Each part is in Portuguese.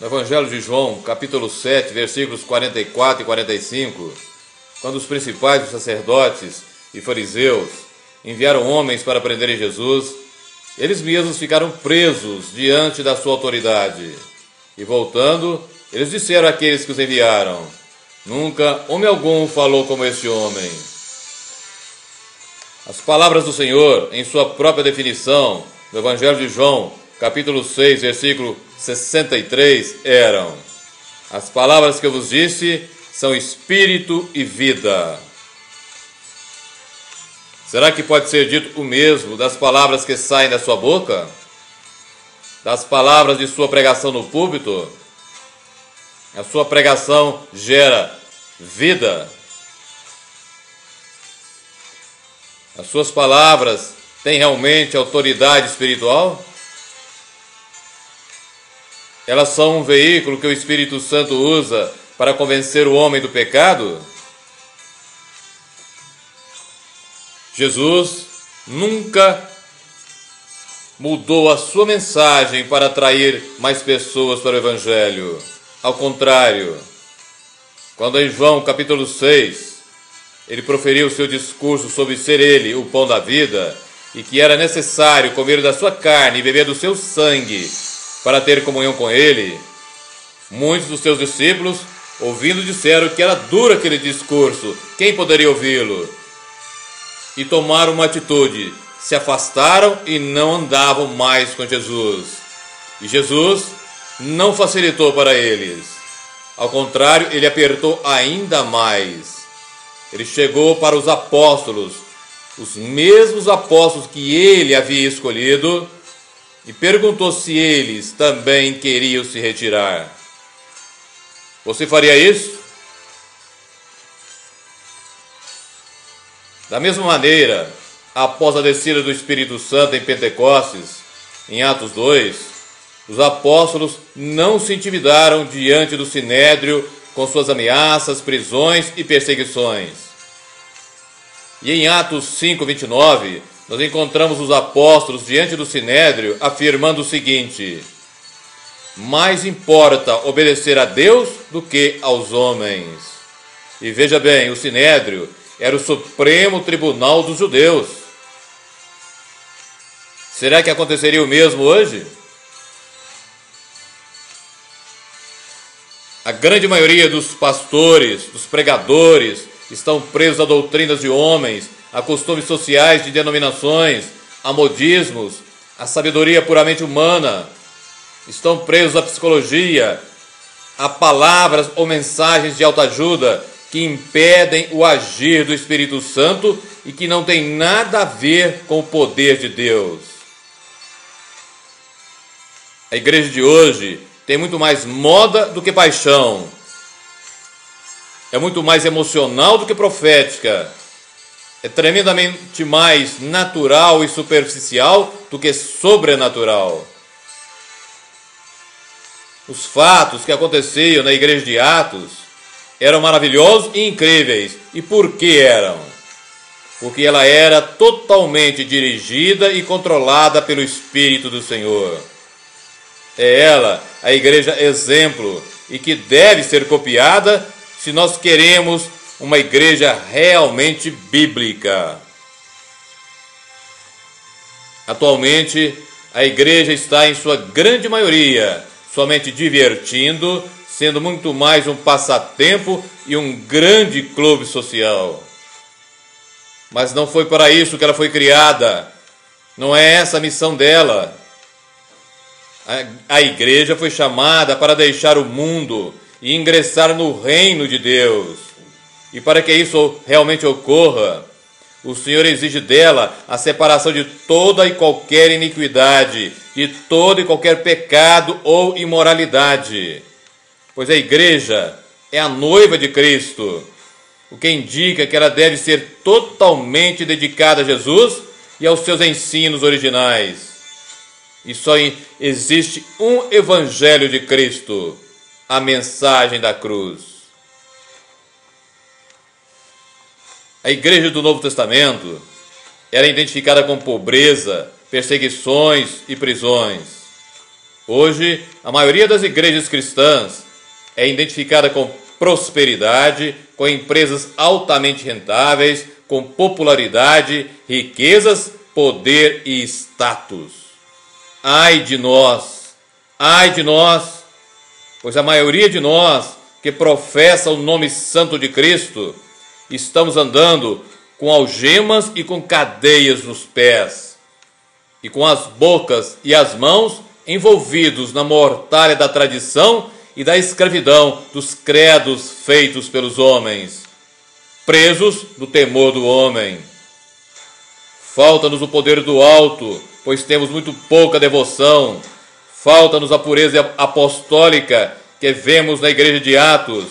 No Evangelho de João, capítulo 7, versículos 44 e 45, quando os principais sacerdotes e fariseus enviaram homens para prenderem Jesus, eles mesmos ficaram presos diante da sua autoridade. E voltando, eles disseram àqueles que os enviaram: nunca homem algum falou como este homem. As palavras do Senhor, em sua própria definição, no Evangelho de João, capítulo 6, versículo 63, eram: as palavras que eu vos disse são espírito e vida. Será que pode ser dito o mesmo das palavras que saem da sua boca? Das palavras de sua pregação no púlpito? A sua pregação gera vida? As suas palavras têm realmente autoridade espiritual? Elas são um veículo que o Espírito Santo usa para convencer o homem do pecado? Jesus nunca mudou a sua mensagem para atrair mais pessoas para o Evangelho. Ao contrário, quando em João capítulo 6, ele proferiu seu discurso sobre ser ele o pão da vida e que era necessário comer da sua carne e beber do seu sangue para ter comunhão com ele, muitos dos seus discípulos, ouvindo, disseram que era duro aquele discurso, quem poderia ouvi-lo? E tomaram uma atitude, se afastaram e não andavam mais com Jesus. E Jesus não facilitou para eles. Ao contrário, ele apertou ainda mais. Ele chegou para os apóstolos, os mesmos apóstolos que ele havia escolhido, e perguntou se eles também queriam se retirar. Você faria isso? Da mesma maneira, após a descida do Espírito Santo em Pentecostes, em Atos 2, os apóstolos não se intimidaram diante do Sinédrio com suas ameaças, prisões e perseguições. E em Atos 5, 29, nós encontramos os apóstolos diante do Sinédrio afirmando o seguinte: mais importa obedecer a Deus do que aos homens. E veja bem, o Sinédrio era o supremo tribunal dos judeus. Será que aconteceria o mesmo hoje? A grande maioria dos pastores, dos pregadores, estão presos a doutrinas de homens, a costumes sociais de denominações, a modismos, a sabedoria puramente humana. Estão presos à psicologia, a palavras ou mensagens de autoajuda que impedem o agir do Espírito Santo e que não tem nada a ver com o poder de Deus. A igreja de hoje tem muito mais moda do que paixão. É muito mais emocional do que profética. É tremendamente mais natural e superficial do que sobrenatural. Os fatos que aconteciam na igreja de Atos eram maravilhosos e incríveis. E por que eram? Porque ela era totalmente dirigida e controlada pelo Espírito do Senhor. É ela a igreja exemplo e que deve ser copiada se nós queremos uma igreja realmente bíblica. Atualmente, a igreja está em sua grande maioria somente divertindo, sendo muito mais um passatempo e um grande clube social. Mas não foi para isso que ela foi criada. Não é essa a missão dela. A igreja foi chamada para deixar o mundo e ingressar no reino de Deus. E para que isso realmente ocorra, o Senhor exige dela a separação de toda e qualquer iniquidade, de todo e qualquer pecado ou imoralidade. Pois a igreja é a noiva de Cristo, o que indica que ela deve ser totalmente dedicada a Jesus e aos seus ensinos originais. E só existe um evangelho de Cristo, a mensagem da cruz. A igreja do Novo Testamento era identificada com pobreza, perseguições e prisões. Hoje, a maioria das igrejas cristãs é identificada com prosperidade, com empresas altamente rentáveis, com popularidade, riquezas, poder e status. Ai de nós, pois a maioria de nós que professa o nome santo de Cristo, estamos andando com algemas e com cadeias nos pés, e com as bocas e as mãos envolvidos na mortalha da tradição e da escravidão dos credos feitos pelos homens, presos no temor do homem. Falta-nos o poder do alto, pois temos muito pouca devoção. Falta-nos a pureza apostólica que vemos na igreja de Atos.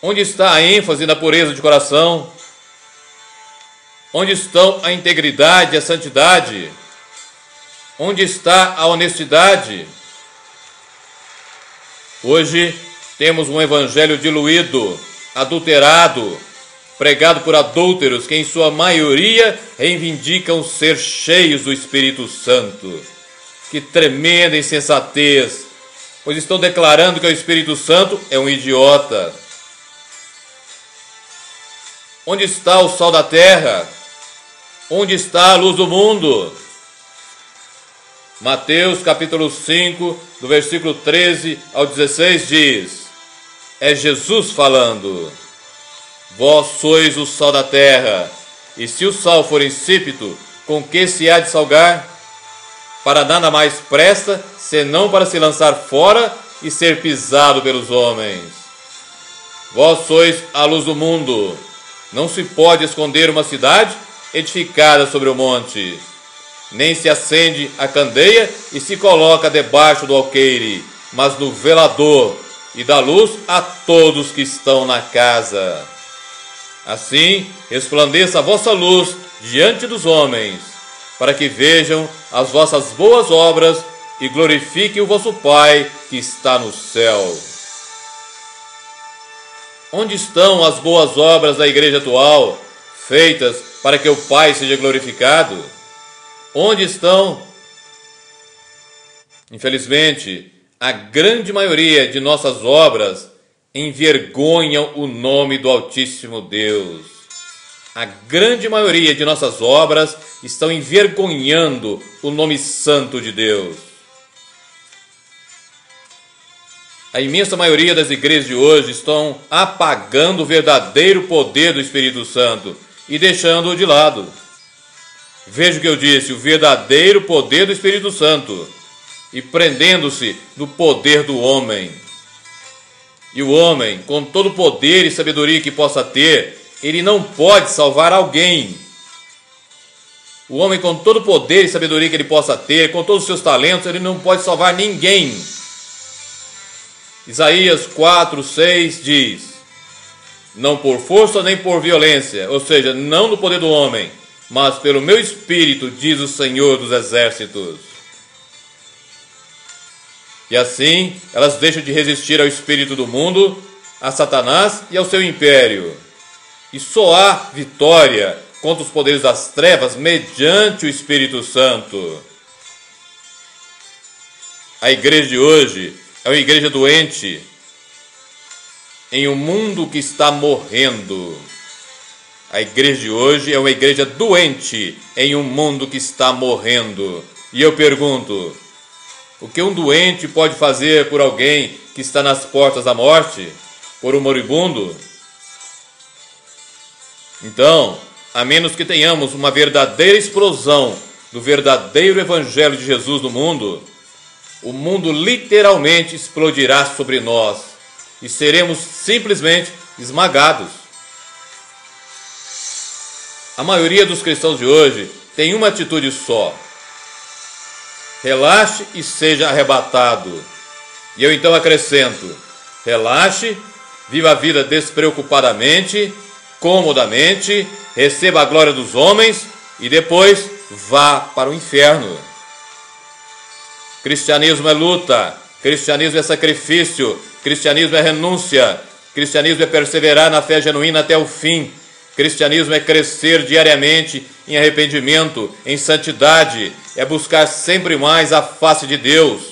Onde está a ênfase na pureza de coração? Onde estão a integridade e a santidade? Onde está a honestidade? Hoje temos um evangelho diluído, adulterado, pregado por adúlteros que em sua maioria reivindicam ser cheios do Espírito Santo. Que tremenda insensatez, pois estão declarando que o Espírito Santo é um idiota. Onde está o sal da terra? Onde está a luz do mundo? Mateus capítulo 5, do versículo 13 ao 16 diz, é Jesus falando, vós sois o sal da terra, e se o sal for insípido, com que se há de salgar? Para nada mais presta, senão para se lançar fora e ser pisado pelos homens. Vós sois a luz do mundo. Não se pode esconder uma cidade edificada sobre o monte. Nem se acende a candeia e se coloca debaixo do alqueire, mas no velador, e dá luz a todos que estão na casa. Assim resplandeça a vossa luz diante dos homens, para que vejam as vossas boas obras e glorifiquem o vosso Pai que está no céu. Onde estão as boas obras da igreja atual, feitas para que o Pai seja glorificado? Onde estão? Infelizmente, a grande maioria de nossas obras envergonham o nome do Altíssimo Deus. A grande maioria de nossas obras estão envergonhando o nome santo de Deus. A imensa maioria das igrejas de hoje estão apagando o verdadeiro poder do Espírito Santo e deixando-o de lado. Veja o que eu disse, o verdadeiro poder do Espírito Santo, e prendendo-se no poder do homem. E o homem, com todo o poder e sabedoria que possa ter, ele não pode salvar alguém. O homem, com todo o poder e sabedoria que ele possa ter, com todos os seus talentos, ele não pode salvar ninguém. Isaías 4:6 diz, não por força nem por violência, ou seja, não no poder do homem, mas pelo meu Espírito, diz o Senhor dos Exércitos. E assim, elas deixam de resistir ao espírito do mundo, a Satanás e ao seu império. E só há vitória contra os poderes das trevas mediante o Espírito Santo. A igreja de hoje é uma igreja doente em um mundo que está morrendo. A igreja de hoje é uma igreja doente em um mundo que está morrendo. E eu pergunto, o que um doente pode fazer por alguém que está nas portas da morte? Por um moribundo? Então, a menos que tenhamos uma verdadeira explosão do verdadeiro Evangelho de Jesus no mundo, o mundo literalmente explodirá sobre nós e seremos simplesmente esmagados. A maioria dos cristãos de hoje tem uma atitude só: relaxe e seja arrebatado. E eu então acrescento: relaxe, viva a vida despreocupadamente, comodamente, receba a glória dos homens e depois vá para o inferno. Cristianismo é luta, cristianismo é sacrifício, cristianismo é renúncia, cristianismo é perseverar na fé genuína até o fim, Cristianismo é crescer diariamente em arrependimento, em santidade, é buscar sempre mais a face de Deus,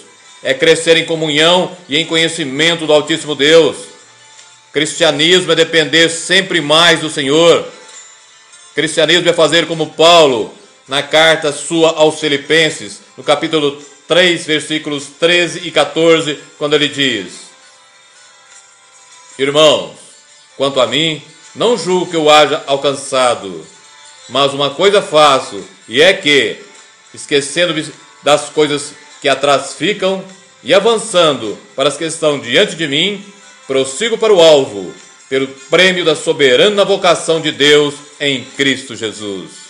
é crescer em comunhão e em conhecimento do Altíssimo Deus. Cristianismo é depender sempre mais do Senhor. Cristianismo é fazer como Paulo, na carta sua aos Filipenses, no capítulo 3, versículos 13 e 14, quando ele diz: Irmãos, quanto a mim, não julgo que eu haja alcançado, mas uma coisa faço, e é que, esquecendo-me das coisas que atrás ficam e avançando para as que estão diante de mim, prossigo para o alvo, pelo prêmio da soberana vocação de Deus em Cristo Jesus.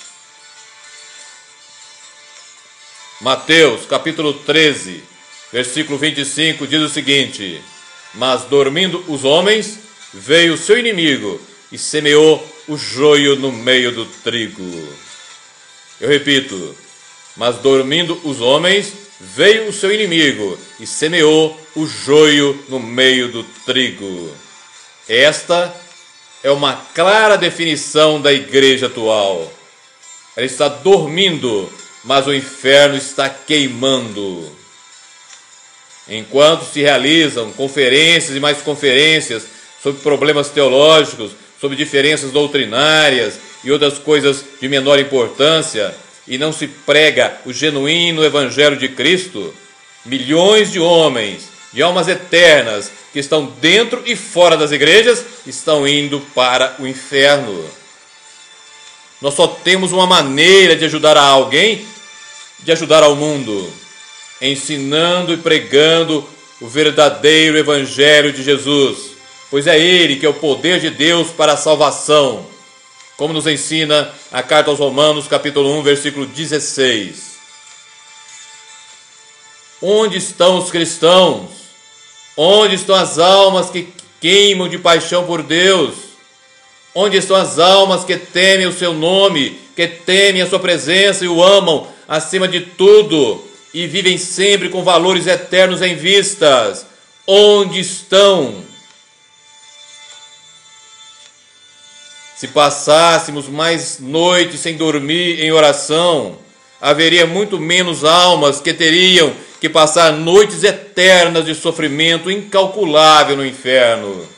Mateus, capítulo 13, versículo 25, diz o seguinte: Mas dormindo os homens, veio o seu inimigo e semeou o joio no meio do trigo. Eu repito: Mas dormindo os homens, veio o seu inimigo e semeou o joio no meio do trigo. Esta é uma clara definição da igreja atual. Ela está dormindo, mas o inferno está queimando. Enquanto se realizam conferências e mais conferências sobre problemas teológicos, sobre diferenças doutrinárias e outras coisas de menor importância, e não se prega o genuíno Evangelho de Cristo, milhões de homens, de almas eternas, que estão dentro e fora das igrejas, estão indo para o inferno. Nós só temos uma maneira de ajudar a alguém, de ajudar ao mundo, ensinando e pregando o verdadeiro Evangelho de Jesus, pois é Ele que é o poder de Deus para a salvação, como nos ensina a carta aos Romanos, capítulo 1, versículo 16. Onde estão os cristãos? Onde estão as almas que queimam de paixão por Deus? Onde estão as almas que temem o seu nome, que temem a sua presença e o amam acima de tudo e vivem sempre com valores eternos em vistas? Onde estão? Se passássemos mais noites sem dormir em oração, haveria muito menos almas que teriam que passar noites eternas de sofrimento incalculável no inferno.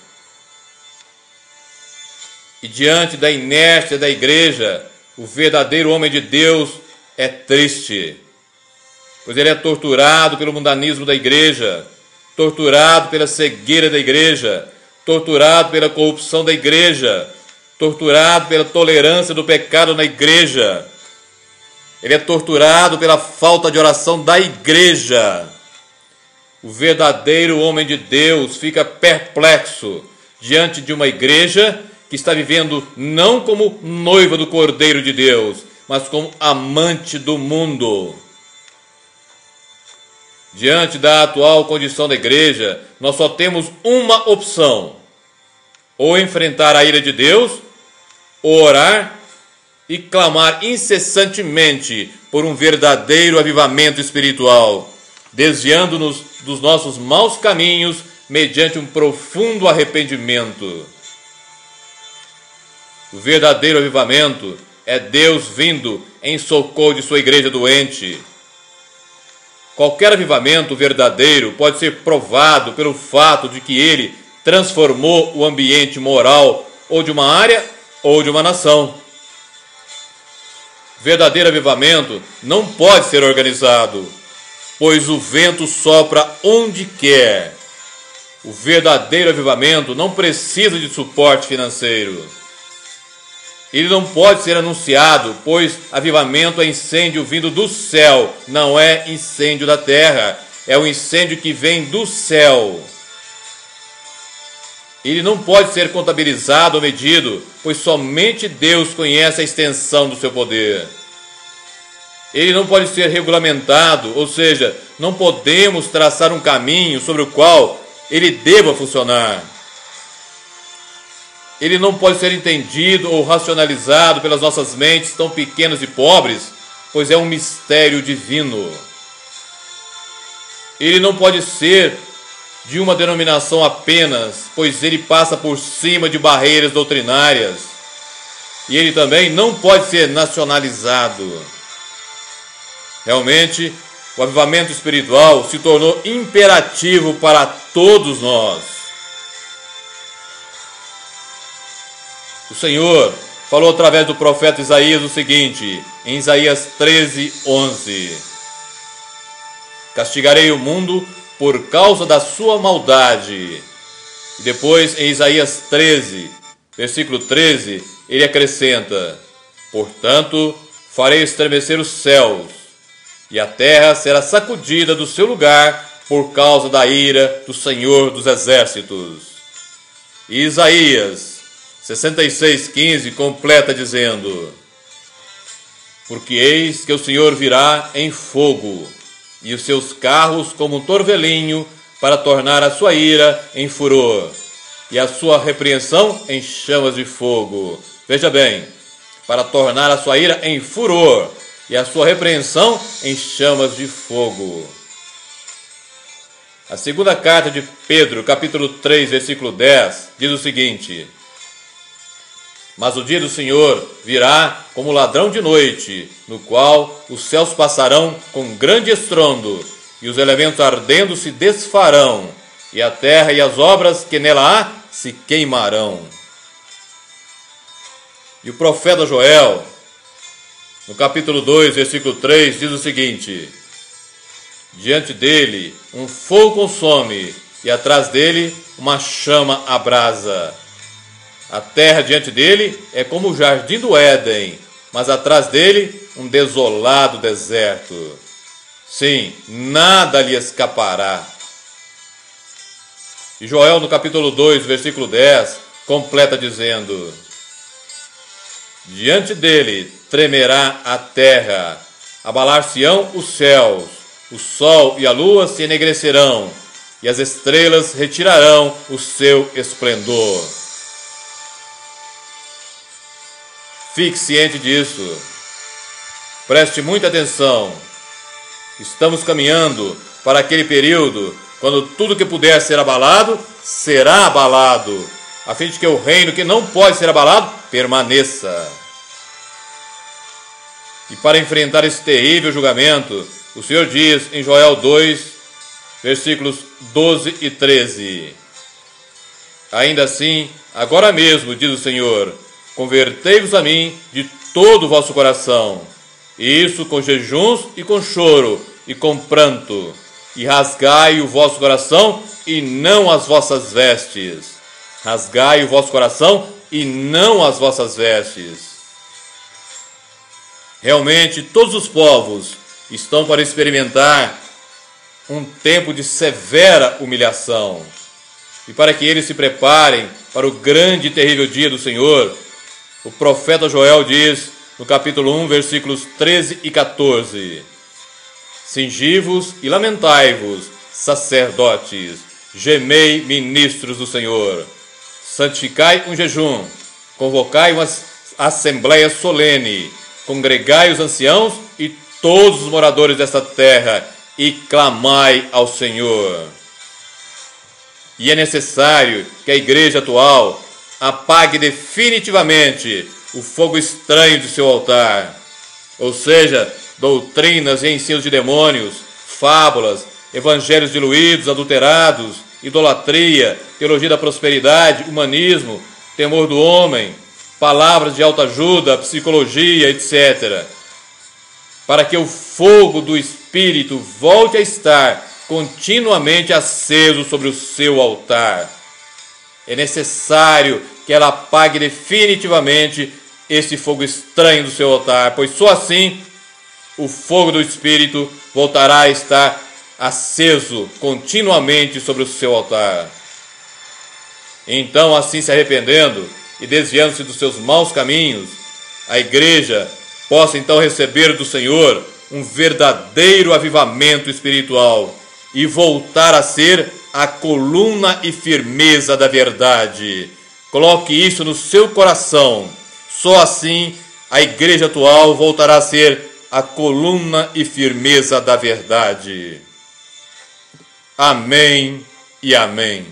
E diante da inércia da igreja, o verdadeiro homem de Deus é triste, pois ele é torturado pelo mundanismo da igreja, torturado pela cegueira da igreja, torturado pela corrupção da igreja, torturado pela tolerância do pecado na igreja. Ele é torturado pela falta de oração da igreja. O verdadeiro homem de Deus fica perplexo diante de uma igreja que está vivendo não como noiva do Cordeiro de Deus, mas como amante do mundo. Diante da atual condição da igreja, nós só temos uma opção: ou enfrentar a ira de Deus, ou orar e clamar incessantemente por um verdadeiro avivamento espiritual, desviando-nos dos nossos maus caminhos mediante um profundo arrependimento. O verdadeiro avivamento é Deus vindo em socorro de sua igreja doente. Qualquer avivamento verdadeiro pode ser provado pelo fato de que ele transformou o ambiente moral ou de uma área ou de uma nação. Verdadeiro avivamento não pode ser organizado, pois o vento sopra onde quer. O verdadeiro avivamento não precisa de suporte financeiro. Ele não pode ser anunciado, pois avivamento é incêndio vindo do céu, não é incêndio da terra, é um incêndio que vem do céu. Ele não pode ser contabilizado ou medido, pois somente Deus conhece a extensão do seu poder. Ele não pode ser regulamentado, ou seja, não podemos traçar um caminho sobre o qual ele deva funcionar. Ele não pode ser entendido ou racionalizado pelas nossas mentes tão pequenas e pobres, pois é um mistério divino. Ele não pode ser de uma denominação apenas, pois ele passa por cima de barreiras doutrinárias. e ele também não pode ser nacionalizado. Realmente, o avivamento espiritual se tornou imperativo para todos nós. O Senhor falou através do profeta Isaías o seguinte, em Isaías 13:11: castigarei o mundo por causa da sua maldade. E depois, em Isaías 13, versículo 13, ele acrescenta: portanto, farei estremecer os céus, e a terra será sacudida do seu lugar por causa da ira do Senhor dos Exércitos. E Isaías 66:15 completa dizendo: porque eis que o Senhor virá em fogo, e os seus carros como um torvelinho, para tornar a sua ira em furor, e a sua repreensão em chamas de fogo. Veja bem, para tornar a sua ira em furor, e a sua repreensão em chamas de fogo. A segunda carta de Pedro, capítulo 3, versículo 10, diz o seguinte: mas o dia do Senhor virá como ladrão de noite, no qual os céus passarão com grande estrondo, e os elementos ardendo se desfarão, e a terra e as obras que nela há se queimarão. E o profeta Joel, no capítulo 2, versículo 3, diz o seguinte: diante dele um fogo consome, e atrás dele uma chama abrasa. A terra diante dele é como o jardim do Éden, mas atrás dele um desolado deserto. Sim, nada lhe escapará. E Joel, no capítulo 2, versículo 10, completa dizendo: diante dele tremerá a terra, abalar-se-ão os céus, o sol e a lua se enegrecerão, e as estrelas retirarão o seu esplendor. Fique ciente disso. Preste muita atenção. Estamos caminhando para aquele período quando tudo que puder ser abalado, será abalado, a fim de que o reino que não pode ser abalado, permaneça. E para enfrentar esse terrível julgamento, o Senhor diz em Joel 2, versículos 12 e 13: ainda assim, agora mesmo, diz o Senhor, convertei-vos a mim de todo o vosso coração, e isso com jejuns e com choro e com pranto, e rasgai o vosso coração e não as vossas vestes. Rasgai o vosso coração e não as vossas vestes. Realmente, todos os povos estão para experimentar um tempo de severa humilhação. E para que eles se preparem para o grande e terrível dia do Senhor, o profeta Joel diz, no capítulo 1, versículos 13 e 14: cingivos e lamentai-vos, sacerdotes, gemei, ministros do Senhor. Santificai um jejum, convocai uma assembleia solene, congregai os anciãos e todos os moradores desta terra, e clamai ao Senhor. E é necessário que a igreja atual apague definitivamente o fogo estranho de seu altar, ou seja, doutrinas e ensinos de demônios, fábulas, evangelhos diluídos, adulterados, idolatria, teologia da prosperidade, humanismo, temor do homem, palavras de autoajuda, psicologia, etc. Para que o fogo do Espírito volte a estar continuamente aceso sobre o seu altar. É necessário que ela apague definitivamente esse fogo estranho do seu altar, pois só assim o fogo do Espírito voltará a estar aceso continuamente sobre o seu altar. Então, assim se arrependendo e desviando-se dos seus maus caminhos, a igreja possa então receber do Senhor um verdadeiro avivamento espiritual e voltar a ser a coluna e firmeza da verdade. Coloque isso no seu coração. Só assim a igreja atual voltará a ser a coluna e firmeza da verdade. Amém e amém.